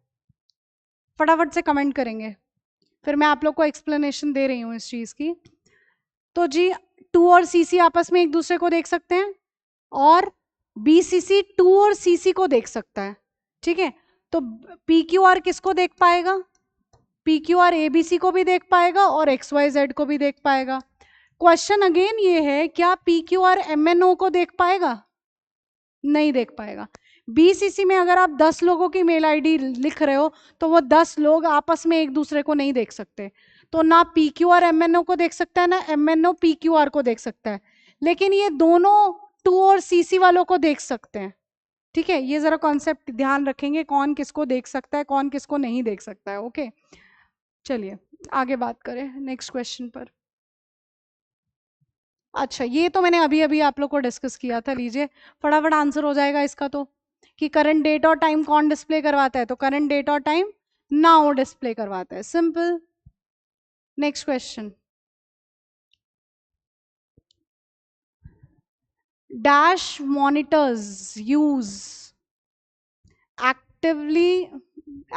फटाफट से कमेंट करेंगे, फिर मैं आप लोग को एक्सप्लेनेशन दे रही हूँ इस चीज की। तो जी टू और सीसी आपस में एक दूसरे को देख सकते हैं और बीसीसी टू और सीसी को देख सकता है। ठीक है, तो PQR किसको देख पाएगा, PQR ABC को भी देख पाएगा और XYZ को भी देख पाएगा। क्वेश्चन अगेन ये है, क्या PQR MNO को देख पाएगा, नहीं देख पाएगा। बीसीसी में अगर आप 10 लोगों की मेल आईडी लिख रहे हो तो वो 10 लोग आपस में एक दूसरे को नहीं देख सकते, तो ना PQR MNO को देख सकता है ना MNO PQR को देख सकता है, लेकिन ये दोनों टू और सीसी वालों को देख सकते हैं। ठीक है, ये जरा कॉन्सेप्ट ध्यान रखेंगे, कौन किसको देख सकता है कौन किसको नहीं देख सकता है, ओके। चलिए आगे बात करें नेक्स्ट क्वेश्चन पर। अच्छा, ये तो मैंने अभी अभी आप लोग को डिस्कस किया था, लीजिए फटाफट आंसर हो जाएगा इसका। तो कि करंट डेट और टाइम कौन डिस्प्ले करवाता है, तो करंट डेट और टाइम नाउ डिस्प्ले करवाता है, simple. Next question, dash monitors use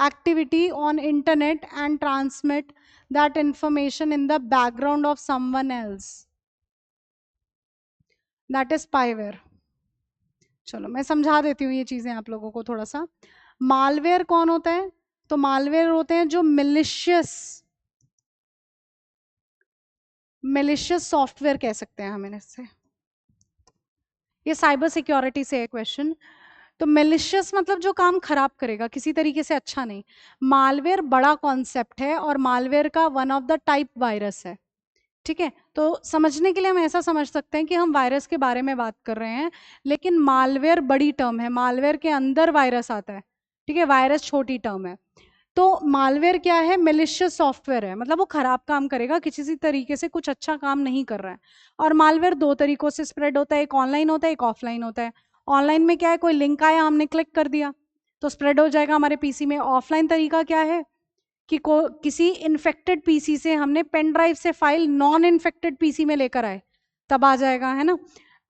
activity on internet and transmit that information in the background of someone else, that is spyware। चलो मैं समझा देती हूँ ये चीजें आप लोगों को थोड़ा सा। मालवेयर कौन होता है, तो मालवेयर होते हैं जो मिलिशियस सॉफ्टवेयर कह सकते हैं हम इससे। ये साइबर सिक्योरिटी से है क्वेश्चन। तो मेलिशियस मतलब जो काम खराब करेगा, किसी तरीके से अच्छा नहीं। मालवेयर बड़ा कॉन्सेप्ट है और मालवेयर का one of the type virus है। ठीक है, तो समझने के लिए हम ऐसा समझ सकते हैं कि हम वायरस के बारे में बात कर रहे हैं, लेकिन मालवेयर बड़ी टर्म है, मालवेयर के अंदर वायरस आता है। ठीक है, वायरस छोटी टर्म है। तो मालवेयर क्या है? मेलिशियस सॉफ्टवेयर है, मतलब वो खराब काम करेगा, किसी भी तरीके से कुछ अच्छा काम नहीं कर रहा है। और मालवेयर दो तरीकों से स्प्रेड होता है, एक ऑनलाइन होता है, एक ऑफलाइन होता है। ऑनलाइन में क्या है, कोई लिंक आया, हमने क्लिक कर दिया तो स्प्रेड हो जाएगा हमारे पीसी में। ऑफलाइन तरीका क्या है कि किसी इन्फेक्टेड पीसी से हमने पेन ड्राइव से फाइल नॉन इन्फेक्टेड पीसी में लेकर आए, तब आ जाएगा, है ना।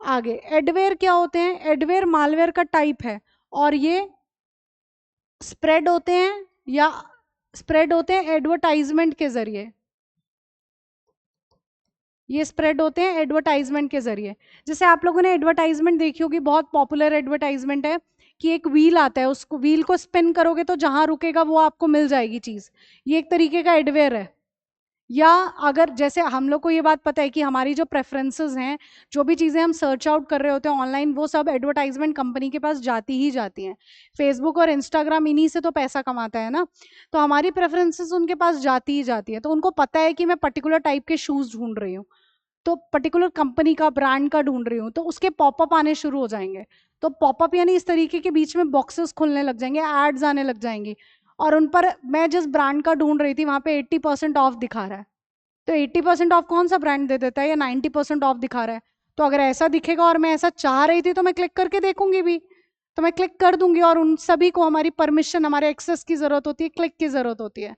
आगे एडवेयर क्या होते हैं? एडवेयर मालवेयर का टाइप है, और ये स्प्रेड होते हैं या स्प्रेड होते हैं एडवर्टाइजमेंट के जरिए। ये स्प्रेड होते हैं एडवर्टाइजमेंट के जरिए। जैसे आप लोगों ने एडवर्टाइजमेंट देखी होगी, बहुत पॉपुलर एडवर्टाइजमेंट है कि एक व्हील आता है, उसको व्हील को स्पिन करोगे तो जहां रुकेगा वो आपको मिल जाएगी चीज। ये एक तरीके का एडवेयर है। या अगर जैसे हम लोग को ये बात पता है कि हमारी जो प्रेफरेंसेस हैं, जो भी चीज़ें हम सर्च आउट कर रहे होते हैं ऑनलाइन, वो सब एडवर्टाइजमेंट कंपनी के पास जाती ही जाती हैं। फेसबुक और इंस्टाग्राम इन्हीं से तो पैसा कमाता है ना। तो हमारी प्रेफरेंसेस उनके पास जाती ही जाती है, तो उनको पता है कि मैं पर्टिकुलर टाइप के शूज़ ढूंढ रही हूँ, तो पर्टिकुलर कंपनी का ब्रांड का ढूंढ रही हूँ, तो उसके पॉपअप आने शुरू हो जाएंगे। तो पॉपअप यानी इस तरीके के बीच में बॉक्सेस खुलने लग जाएंगे, एड्स आने लग जाएंगी, और उन पर मैं जिस ब्रांड का ढूंढ रही थी वहां पे 80% ऑफ दिखा रहा है। तो 80% ऑफ कौन सा ब्रांड दे देता है, या 90% ऑफ दिखा रहा है? तो अगर ऐसा दिखेगा और मैं ऐसा चाह रही थी तो मैं क्लिक करके देखूंगी भी, तो मैं क्लिक कर दूंगी। और उन सभी को हमारी परमिशन, हमारे एक्सेस की जरूरत होती है, क्लिक की जरूरत होती है।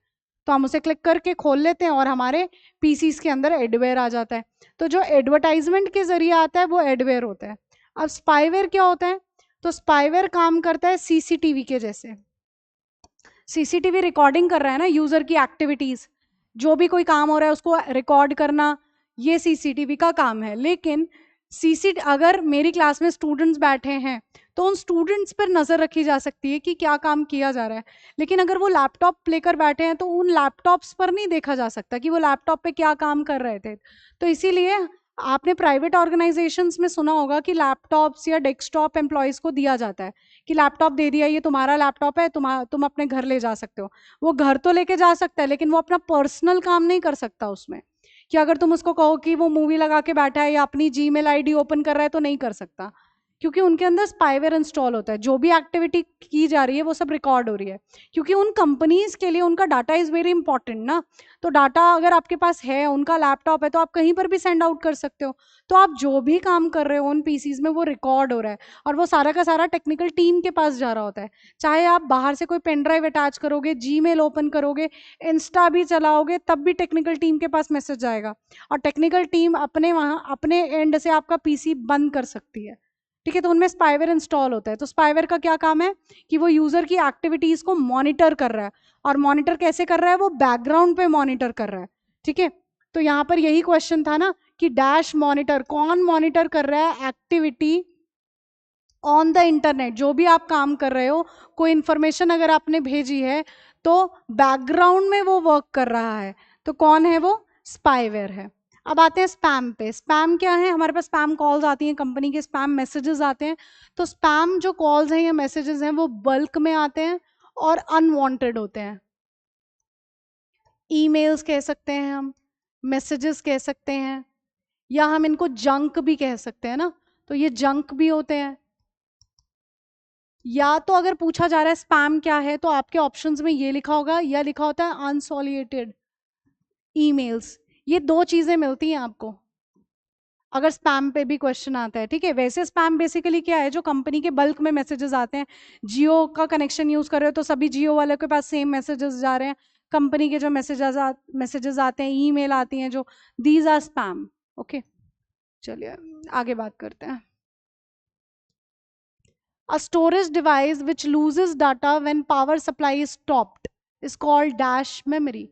तो हम उसे क्लिक करके खोल लेते हैं और हमारे पीसीस के अंदर एडवेयर आ जाता है। तो जो एडवर्टाइजमेंट के जरिए आता है वो एडवेयर होता है। अब स्पाईवेयर क्या होता है? तो स्पाईवेयर काम करता है सीसीटीवी के जैसे। सीसीटीवी रिकॉर्डिंग कर रहा है ना यूजर की एक्टिविटीज, जो भी कोई काम हो रहा है उसको रिकॉर्ड करना, ये सीसीटीवी का काम है। लेकिन सीसी अगर मेरी क्लास में स्टूडेंट्स बैठे हैं तो उन स्टूडेंट्स पर नजर रखी जा सकती है कि क्या काम किया जा रहा है। लेकिन अगर वो लैपटॉप लेकर बैठे हैं तो उन लैपटॉप्स पर नहीं देखा जा सकता कि वो लैपटॉप पे क्या काम कर रहे थे। तो इसीलिए आपने प्राइवेट ऑर्गेनाइजेशंस में सुना होगा कि लैपटॉप्स या डेस्कटॉप एम्प्लॉयज को दिया जाता है कि लैपटॉप दे दिया, ये तुम्हारा लैपटॉप है, तुम अपने घर ले जा सकते हो। वो घर तो लेके जा सकता है, लेकिन वो अपना पर्सनल काम नहीं कर सकता उसमें। कि अगर तुम उसको कहो कि वो मूवी लगा के बैठा है या अपनी जीमेल आईडी ओपन कर रहा है तो नहीं कर सकता, क्योंकि उनके अंदर स्पाईवेयर इंस्टॉल होता है। जो भी एक्टिविटी की जा रही है वो सब रिकॉर्ड हो रही है, क्योंकि उन कंपनीज के लिए उनका डाटा इज वेरी इंपॉर्टेंट ना। तो डाटा अगर आपके पास है, उनका लैपटॉप है, तो आप कहीं पर भी सेंड आउट कर सकते हो। तो आप जो भी काम कर रहे हो उन पीसीज में वो रिकॉर्ड हो रहा है, और वो सारा का सारा टेक्निकल टीम के पास जा रहा होता है। चाहे आप बाहर से कोई पेन ड्राइव अटैच करोगे, जीमेल ओपन करोगे, इंस्टा भी चलाओगे, तब भी टेक्निकल टीम के पास मैसेज जाएगा, और टेक्निकल टीम अपने वहां अपने एंड से आपका पीसी बंद कर सकती है। ठीक है, तो उनमें स्पाईवेयर इंस्टॉल होता है। तो स्पाईवेयर का क्या काम है कि वो यूजर की एक्टिविटीज को मॉनिटर कर रहा है, और मॉनिटर कैसे कर रहा है? वो बैकग्राउंड पे मॉनिटर कर रहा है। ठीक है, तो यहाँ पर यही क्वेश्चन था ना कि डैश मॉनिटर, कौन मॉनिटर कर रहा है एक्टिविटी ऑन द इंटरनेट? जो भी आप काम कर रहे हो, कोई इंफॉर्मेशन अगर आपने भेजी है तो बैकग्राउंड में वो वर्क कर रहा है, तो कौन है वो? स्पाईवेयर है। अब आते हैं स्पैम पे। स्पैम क्या है? हमारे पास स्पैम कॉल्स आती हैं, कंपनी के स्पैम मैसेजेस आते हैं। तो स्पैम जो कॉल्स हैं या मैसेजेस हैं वो बल्क में आते हैं और अनवांटेड होते हैं। ईमेल्स कह सकते हैं हम, मैसेजेस कह सकते हैं, या हम इनको जंक भी कह सकते हैं ना। तो ये जंक भी होते हैं। या तो अगर पूछा जा रहा है स्पैम क्या है, तो आपके ऑप्शंस में ये लिखा होगा, या लिखा होता है अनसॉलिएटेड ईमेल्स। ये दो चीजें मिलती हैं आपको अगर स्पैम पे भी क्वेश्चन आता है। ठीक है, वैसे स्पैम बेसिकली क्या है? जो कंपनी के बल्क में मैसेजेस आते हैं। जियो का कनेक्शन यूज कर रहे हो तो सभी जियो वालों के पास सेम मैसेजेस जा रहे हैं। कंपनी के जो मैसेजेस आते हैं, ईमेल आती हैं जो, दीज आर स्पैम। ओके, चलिए आगे बात करते हैं। A storage device which loses data when power supply is stopped is called dash memory.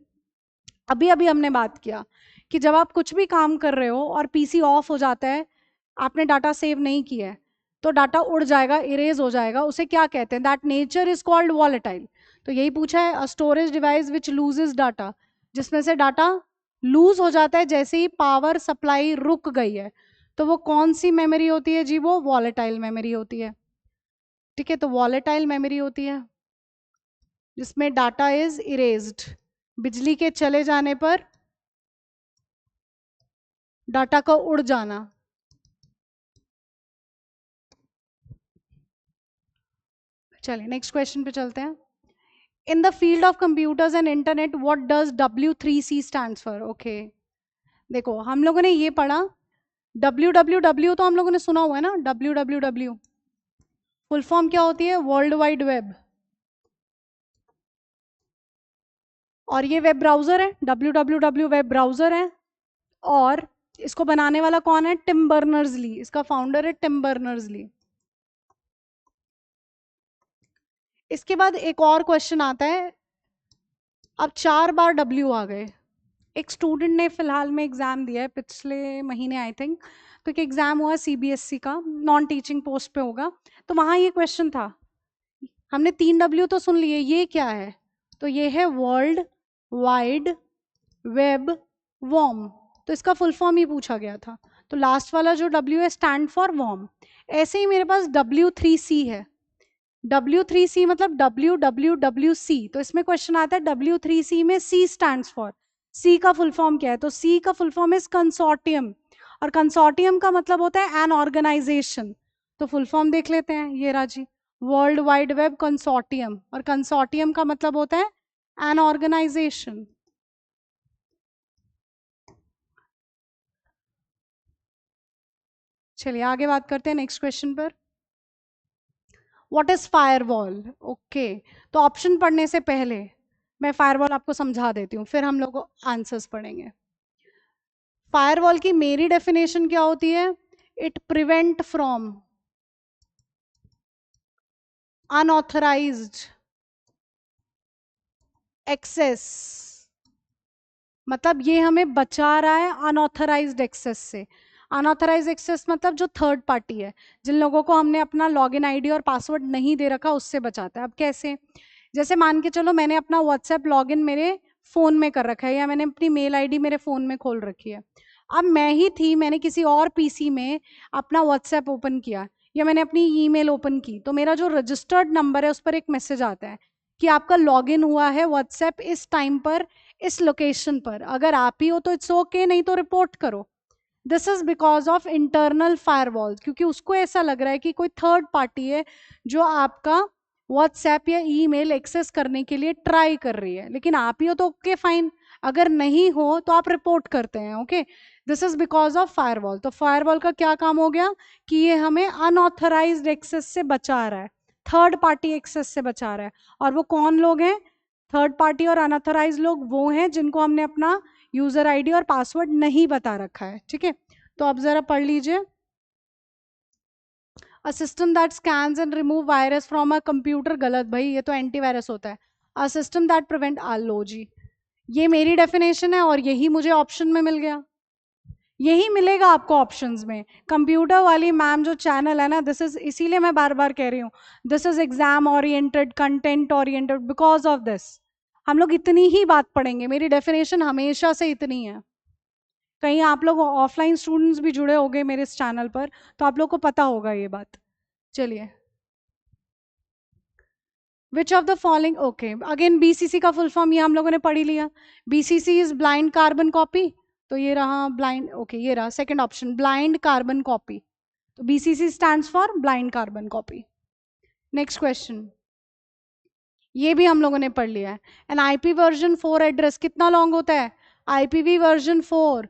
अभी अभी हमने बात किया कि जब आप कुछ भी काम कर रहे हो और पीसी ऑफ हो जाता है, आपने डाटा सेव नहीं किया है, तो डाटा उड़ जाएगा, इरेज हो जाएगा, उसे क्या कहते हैं? That nature is called volatile. तो यही पूछा है, a storage device which loses data, जिसमें से डाटा लूज हो जाता है जैसे ही पावर सप्लाई रुक गई है। तो वो कौन सी मेमोरी होती है जी? वो वॉलेटाइल मेमोरी होती है। ठीक है, तो वॉलेटाइल मेमोरी होती है जिसमें डाटा इज इरेज्ड। बिजली के चले जाने पर डाटा का उड़ जाना। चलिए नेक्स्ट क्वेश्चन पे चलते हैं. In the field of computers and internet what does W3C stands for? Okay, देखो हम लोगों ने ये पढ़ा, WWW तो हम लोगों ने सुना हुआ है ना, WWW फुल फॉर्म क्या होती है? World wide web. और ये वेब ब्राउजर है, WWW वेब ब्राउजर है. और इसको बनाने वाला कौन है? Tim Berners Lee. इसका फाउंडर है टिम बर्नर्स ली. इसके बाद एक और क्वेश्चन आता है. अब 4 बार W आ गए. एक स्टूडेंट ने फिलहाल में एग्जाम दिया है पिछले महीने आई थिंक, तो एक एग्जाम हुआ CBSE का, नॉन टीचिंग पोस्ट पे होगा. तो वहां ये क्वेश्चन था, हमने 3 W तो सुन लिए, ये क्या है? तो ये है वर्ल्ड वाइड वेब वॉर्म. तो इसका फुल फॉर्म ही पूछा गया था. तो लास्ट वाला जो W है स्टैंड फॉर वॉर्म. ऐसे ही मेरे पास W3C है. W3C मतलब WWWC. तो इसमें क्वेश्चन आता है W3C में C स्टैंड्स फॉर. C का फुल फॉर्म क्या है? तो C का फुल फॉर्म इज कंसोर्टियम. और कंसोर्टियम का मतलब होता है एन ऑर्गेनाइजेशन. तो फुल फॉर्म देख लेते हैं, ये राजी, वर्ल्ड वाइड वेब कंसोर्टियम. और कंसोर्टियम का मतलब होता है एन ऑर्गेनाइजेशन. चलिए आगे बात करते हैं नेक्स्ट क्वेश्चन पर. What is firewall? ओके, तो ऑप्शन पढ़ने से पहले मैं फायरवॉल आपको समझा देती हूँ, फिर हम लोग आंसर्स पढ़ेंगे. फायरवॉल की मेरी डेफिनेशन क्या होती है? It prevent from unauthorised access. मतलब ये हमें बचा रहा है अनऑथराइज्ड एक्सेस से. अनऑथराइज्ड एक्सेस मतलब जो थर्ड पार्टी है, जिन लोगों को हमने अपना लॉगिन आईडी और पासवर्ड नहीं दे रखा, उससे बचाता है. अब कैसे? जैसे मान के चलो मैंने अपना व्हाट्सएप लॉगिन मेरे फोन में कर रखा है, या मैंने अपनी मेल आईडी मेरे फोन में खोल रखी है. अब मैं ही थी, मैंने किसी और पीसी में अपना व्हाट्सएप ओपन किया, या मैंने अपनी ईमेल ओपन की, तो मेरा जो रजिस्टर्ड नंबर है उस पर एक मैसेज आता है कि आपका लॉगिन हुआ है व्हाट्सएप इस टाइम पर, इस लोकेशन पर. अगर आप ही हो तो इट्स ओके, नहीं तो रिपोर्ट करो. This is because of internal firewall, क्योंकि उसको ऐसा लग रहा है कि कोई थर्ड पार्टी है जो आपका व्हाट्सएप या ईमेल एक्सेस करने के लिए ट्राई कर रही है. लेकिन आप ही हो तो ओके फाइन, अगर नहीं हो तो आप रिपोर्ट करते हैं. Okay, this is because of firewall. तो फायरवॉल का क्या काम हो गया कि ये हमें अनऑथराइज्ड एक्सेस से बचा रहा है, थर्ड पार्टी एक्सेस से बचा रहा है. और वो कौन लोग हैं? थर्ड पार्टी और अनऑथराइज्ड लोग वो हैं जिनको हमने अपना यूजर आईडी और पासवर्ड नहीं बता रखा है. ठीक है, तो अब जरा पढ़ लीजिए. A system that scans and remove virus from a computer. गलत भाई, ये तो एंटीवायरस होता है. A system that prevent. आलो जी, ये मेरी डेफिनेशन है और यही मुझे ऑप्शन में मिल गया. यही मिलेगा आपको ऑप्शंस में. कंप्यूटर वाली मैम जो चैनल है ना, दिस इज, इसीलिए मैं बार बार कह रही हूँ, this is exam oriented, content oriented. Because of this हम लोग इतनी ही बात पढ़ेंगे. मेरी डेफिनेशन हमेशा से इतनी है. कहीं आप लोग ऑफलाइन स्टूडेंट्स भी जुड़े होंगे मेरे इस चैनल पर, तो आप लोग को पता होगा ये बात. चलिए, which of the following. Okay, again BCC का फुल फॉर्म ये हम लोगों ने पढ़ ही लिया. BCC is blind carbon copy. तो ये रहा ब्लाइंड. ओके, ये रहा second option, blind carbon copy. तो BCC stands for blind carbon copy. Next question, ये भी हम लोगों ने पढ़ लिया है. एन IPv4 एड्रेस कितना लॉन्ग होता है? IPv4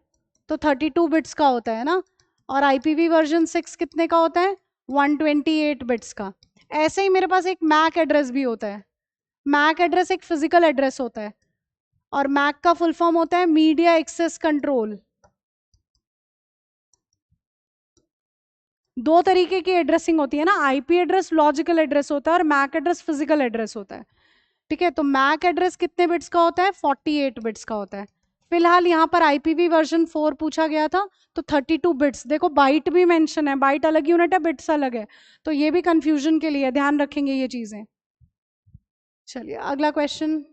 तो 32 बिट्स का होता है ना. और IPv6 कितने का होता है? 128 बिट्स का. ऐसे ही मेरे पास एक मैक एड्रेस भी होता है. मैक एड्रेस एक फिजिकल एड्रेस होता है, और मैक का फुल फॉर्म होता है मीडिया एक्सेस कंट्रोल. दो तरीके की एड्रेसिंग होती है ना, IP एड्रेस लॉजिकल एड्रेस होता है और मैक एड्रेस फिजिकल एड्रेस होता है. ठीक है, तो मैक एड्रेस कितने बिट्स का होता है? 48 बिट्स का होता है. फिलहाल यहाँ पर IPv4 पूछा गया था, तो 32 बिट्स. देखो बाइट भी मेंशन है, बाइट अलग यूनिट है, बिट्स अलग है, तो ये भी कंफ्यूजन के लिए ध्यान रखेंगे ये चीजें. चलिए अगला क्वेश्चन.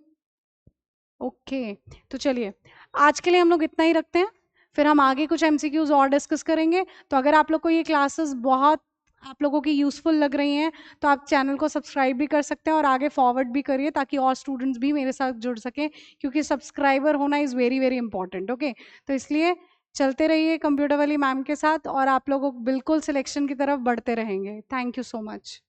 ओके, तो चलिए आज के लिए हम लोग इतना ही रखते हैं, फिर हम आगे कुछ MCQs और डिस्कस करेंगे. तो अगर आप लोग को ये क्लासेस बहुत आप लोगों की यूजफुल लग रही हैं, तो आप चैनल को सब्सक्राइब भी कर सकते हैं और आगे फॉरवर्ड भी करिए, ताकि और स्टूडेंट्स भी मेरे साथ जुड़ सकें, क्योंकि सब्सक्राइबर होना is very very important. Okay, तो इसलिए चलते रहिए कंप्यूटर वाली मैम के साथ, और आप लोगों बिल्कुल सिलेक्शन की तरफ बढ़ते रहेंगे. Thank you so much.